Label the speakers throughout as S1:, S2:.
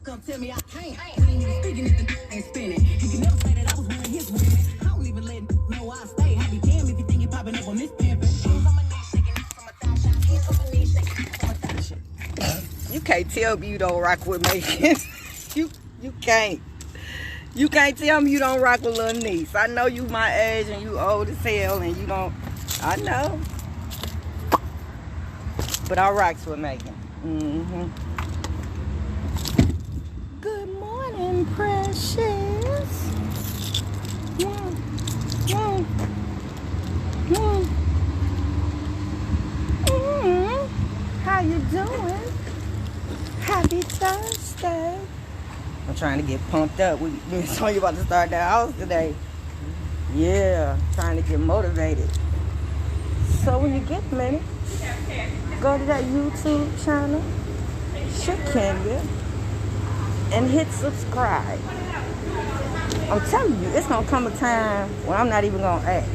S1: Come tell me I can't. Speaking if the ain't spinning. He can never say that I was one of his women. I don't even let know I stay. I be damned if you think you popping up on this pimpin'. You can't tell me you don't rock with Megan. you can't. You can't tell me you don't rock with little niece. I know you my age and you old as hell and you don't. I know. But I rocks with Megan. Good morning, precious. How you doing? Happy Thursday. I'm trying to get pumped up. We saw you about to start the house today. Yeah, trying to get motivated. So when you get a minute, go to that YouTube channel, Shakenya, and hit subscribe. I'm telling you, it's gonna come a time when I'm not even gonna ask.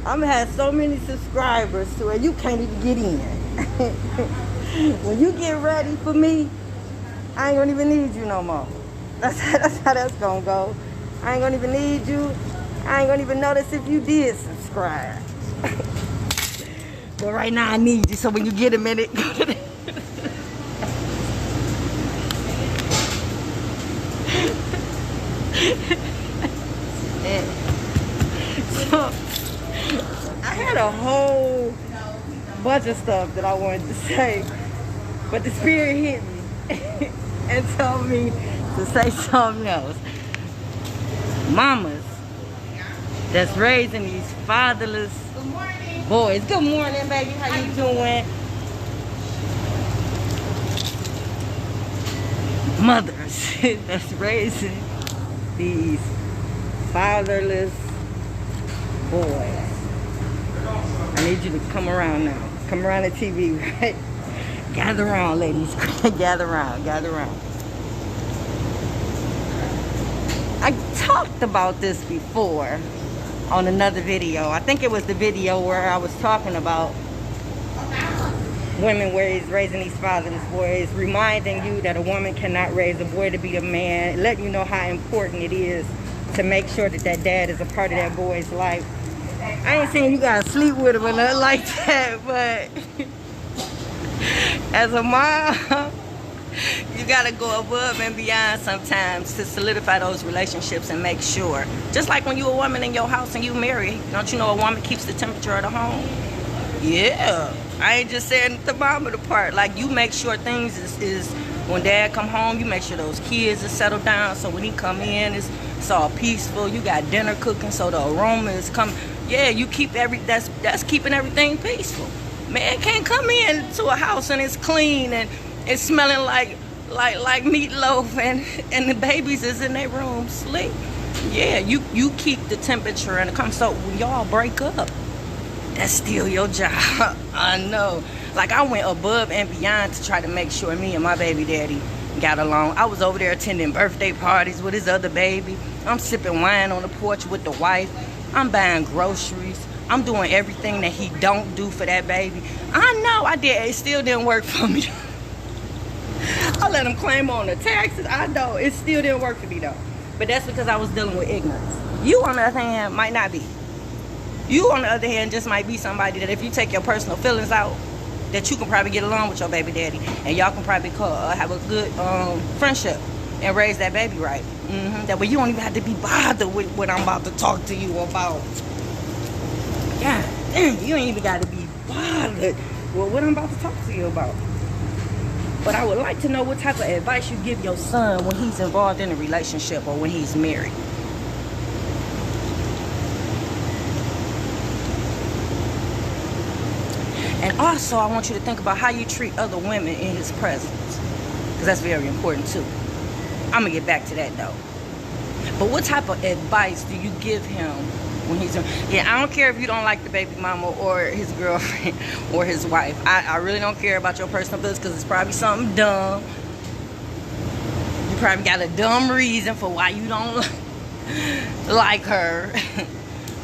S1: I'm gonna have so many subscribers to it, you can't even get in. When you get ready for me, I ain't gonna even need you no more. That's how that's gonna go. I ain't gonna even need you. I ain't gonna even notice if you did subscribe. But right now I need you, so when you get a minute, go to the So, I had a whole bunch of stuff that I wanted to say, but the spirit hit me and told me to say something else. Mamas that's raising these fatherless boys. Good morning, baby. How you doing? Mothers that's raising these fatherless boys. I need you to come around now. Come around the TV, right? Gather around, ladies. Gather around. Gather around. I talked about this before on another video. I think it was the video where I was talking about women raising these fatherless boys, reminding you that a woman cannot raise a boy to be a man, letting you know how important it is to make sure that that dad is a part of that boy's life. I ain't saying you gotta sleep with him or nothing like that, but as a mom, you gotta go above and beyond sometimes to solidify those relationships and make sure. Just like when you a woman in your house and you married, don't you know a woman keeps the temperature of the home? Yeah, I ain't just saying the thermometer part. Like, you make sure things is when dad come home, you make sure those kids are settled down, so when he come in, it's all peaceful. You got dinner cooking, so the aroma is coming. Yeah, you keep that's keeping everything peaceful. Man can't come in to a house and it's clean and it's smelling like meatloaf and the babies is in their room sleep. Yeah, you keep the temperature and it so when y'all break up, that's still your job. I know. Like, I went above and beyond to try to make sure me and my baby daddy got along. I was over there attending birthday parties with his other baby. I'm sipping wine on the porch with the wife. I'm buying groceries. I'm doing everything that he don't do for that baby. I know I did. It still didn't work for me. I let him claim on the taxes. I know. It still didn't work for me, though. But that's because I was dealing with ignorance. You, on the other hand, might not be. You, on the other hand, just might be somebody that if you take your personal feelings out, that you can probably get along with your baby daddy. And y'all can probably have a good friendship and raise that baby right. That way you don't even have to be bothered with what I'm about to talk to you about. God damn, you ain't even got to be bothered with what I'm about to talk to you about. But I would like to know what type of advice you give your son when he's involved in a relationship or when he's married. And also, I want you to think about how you treat other women in his presence, because that's very important too. I'm gonna get back to that though. But what type of advice do you give him when he's I don't care if you don't like the baby mama or his girlfriend or his wife. I really don't care about your personal business, because it's probably something dumb. You probably got a dumb reason for why you don't like her.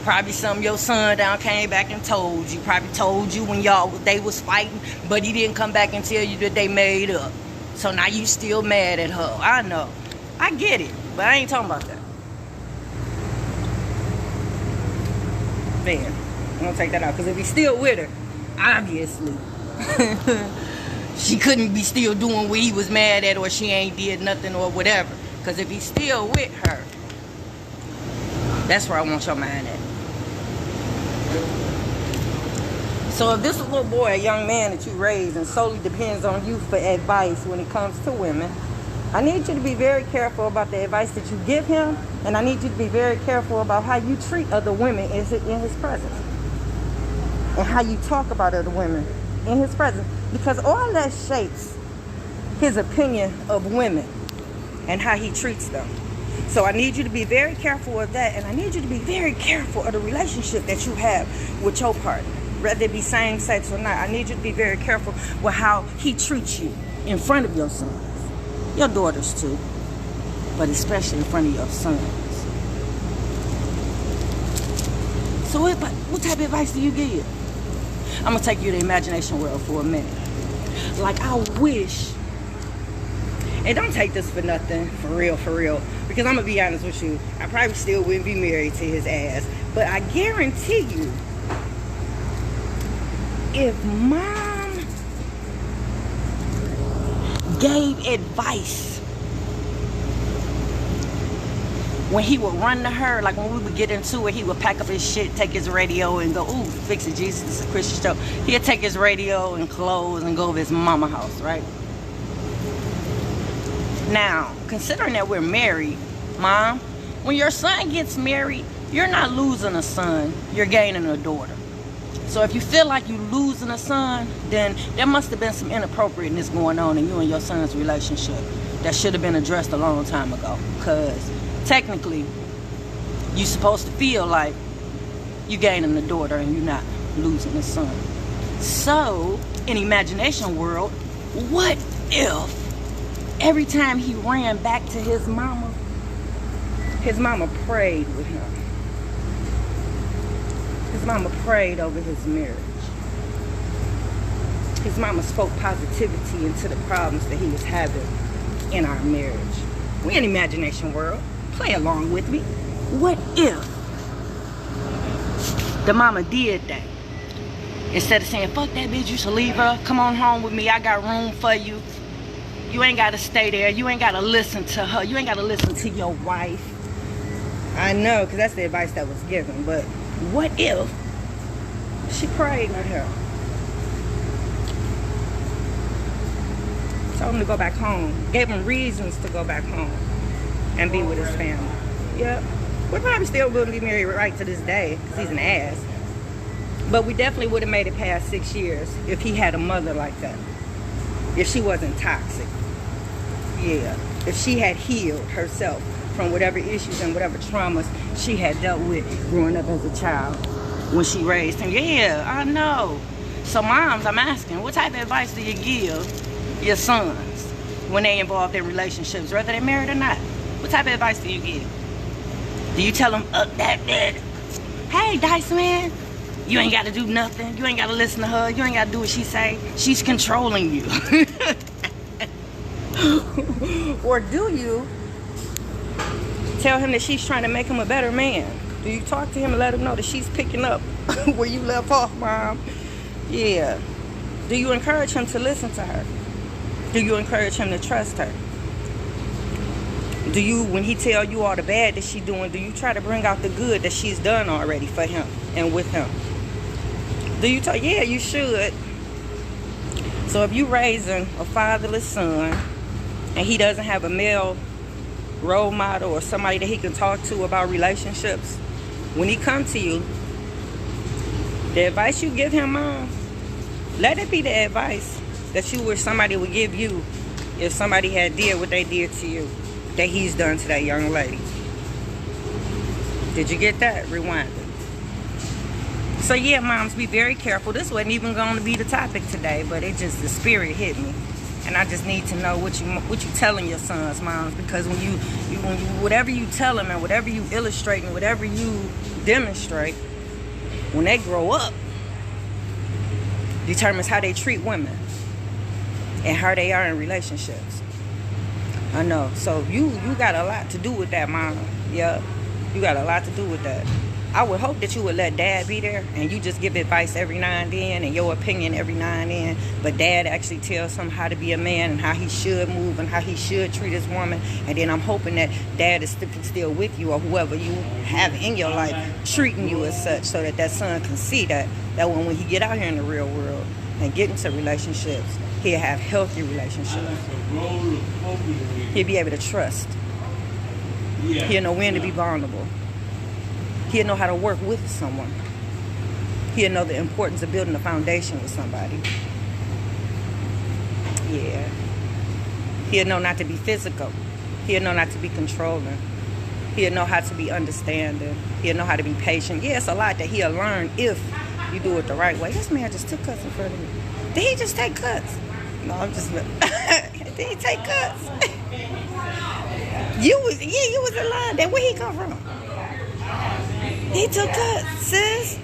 S1: Probably something your son down came back and told you. Probably told you when they was fighting, but he didn't come back and tell you that they made up. So now you still mad at her. I know. I get it. But I ain't talking about that. Man, I'm going to take that out. Because if he's still with her, obviously, she couldn't be still doing what he was mad at, or she ain't did nothing or whatever. Because if he's still with her, that's where I want your mind at. So if this is a little boy, a young man that you raise and solely depends on you for advice when it comes to women, I need you to be very careful about the advice that you give him, and I need you to be very careful about how you treat other women in his presence, and how you talk about other women in his presence, because all that shapes his opinion of women and how he treats them. So I need you to be very careful of that, and I need you to be very careful of the relationship that you have with your partner, whether it be same sex or not. I need you to be very careful with how he treats you in front of your sons, your daughters too, but especially in front of your sons. So what type of advice do you give? I'm gonna take you to the imagination world for a minute. Like, I wish, and don't take this for nothing, for real, because I'm gonna be honest with you, I probably still wouldn't be married to his ass, but I guarantee you, if mom gave advice when he would run to her, like when we would get into it, he would pack up his shit, take his radio and go, ooh, fix it, Jesus, this is a Christian show. He'd take his radio and clothes and go to his mama house, right? Now, considering that we're married, Mom, when your son gets married, you're not losing a son, you're gaining a daughter. So if you feel like you're losing a son, then there must have been some inappropriateness going on in you and your son's relationship that should have been addressed a long time ago. Because technically, you're supposed to feel like you're gaining a daughter and you're not losing a son. So, in imagination world, what if every time he ran back to his mama prayed with him? His mama prayed over his marriage. His mama spoke positivity into the problems that he was having in our marriage. We in imagination world. Play along with me. What if the mama did that? Instead of saying, fuck that bitch, you should leave her. Come on home with me. I got room for you. You ain't got to stay there. You ain't got to listen to her. You ain't got to listen to your wife. I know, because that's the advice that was given. But what if she prayed with her? Told him to go back home. Gave him reasons to go back home and be with his family. Yep. We're probably still wouldn't be married right to this day because he's an ass. But we definitely would have made it past 6 years if he had a mother like that. If she wasn't toxic. Yeah. If she had healed herself from whatever issues and whatever traumas she had dealt with growing up as a child when she raised him. Yeah, I know. So moms, I'm asking, what type of advice do you give your sons when they involved in relationships, whether they're married or not? What type of advice do you give? Do you tell them, that bitch? Hey, Dice man, you ain't got to do nothing. You ain't got to listen to her. You ain't got to do what she say. She's controlling you. Or do you tell him that she's trying to make him a better man? Do you talk to him and let him know that she's picking up where you left off, Mom? Yeah. Do you encourage him to listen to her? Do you encourage him to trust her? Do you, when he tell you all the bad that she's doing, do you try to bring out the good that she's done already for him and with him? Do you talk? Yeah, you should. So if you raising a fatherless son and he doesn't have a male role model or somebody that he can talk to about relationships, when he come to you, the advice you give him, Mom, let it be the advice that you wish somebody would give you if somebody had did what they did to you, that he's done to that young lady. Did you get that? Rewind it. So yeah, moms, be very careful. This wasn't even going to be the topic today, but it just, the spirit hit me. And I just need to know what you telling your sons, moms, because when you whatever you tell them and whatever you illustrate and whatever you demonstrate, when they grow up, determines how they treat women. and how they are in relationships. I know. So you got a lot to do with that, Mom. Yeah, you got a lot to do with that. I would hope that you would let Dad be there and you just give advice every now and then and your opinion every now and then. But Dad actually tells him how to be a man and how he should move and how he should treat his woman. And then I'm hoping that Dad is still with you, or whoever you have in your life treating you as such, so that that son can see that when he get out here in the real world and get into relationships, he'll have healthy relationships. He'll be able to trust. He'll know when to be vulnerable. He'll know how to work with someone. He'll know the importance of building a foundation with somebody. Yeah. He'll know not to be physical. He'll know not to be controlling. He'll know how to be understanding. He'll know how to be patient. Yeah, it's a lot that he'll learn if you do it the right way. This man just took cuts in front of me. Did he just take cuts? No, I'm just... Did he take cuts? You was in line. Then where he come from? He took cuts, sis.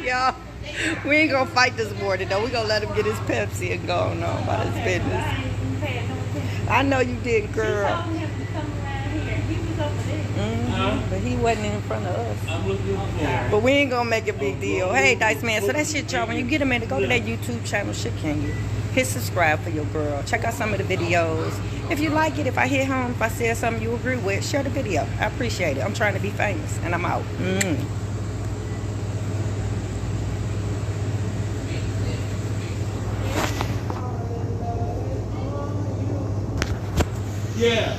S1: Y'all, we ain't gonna fight this morning though. We gonna let him get his Pepsi and go on about his business. I know you did, girl. But he wasn't in front of us. But we ain't gonna make a big deal. Hey, Dice Man, so that shit, y'all, when you get a minute, go to that YouTube channel, Shakenya. Hit subscribe for your girl. Check out some of the videos. If you like it, if I hit home, if I said something you agree with, share the video. I appreciate it. I'm trying to be famous, and I'm out.
S2: Yeah.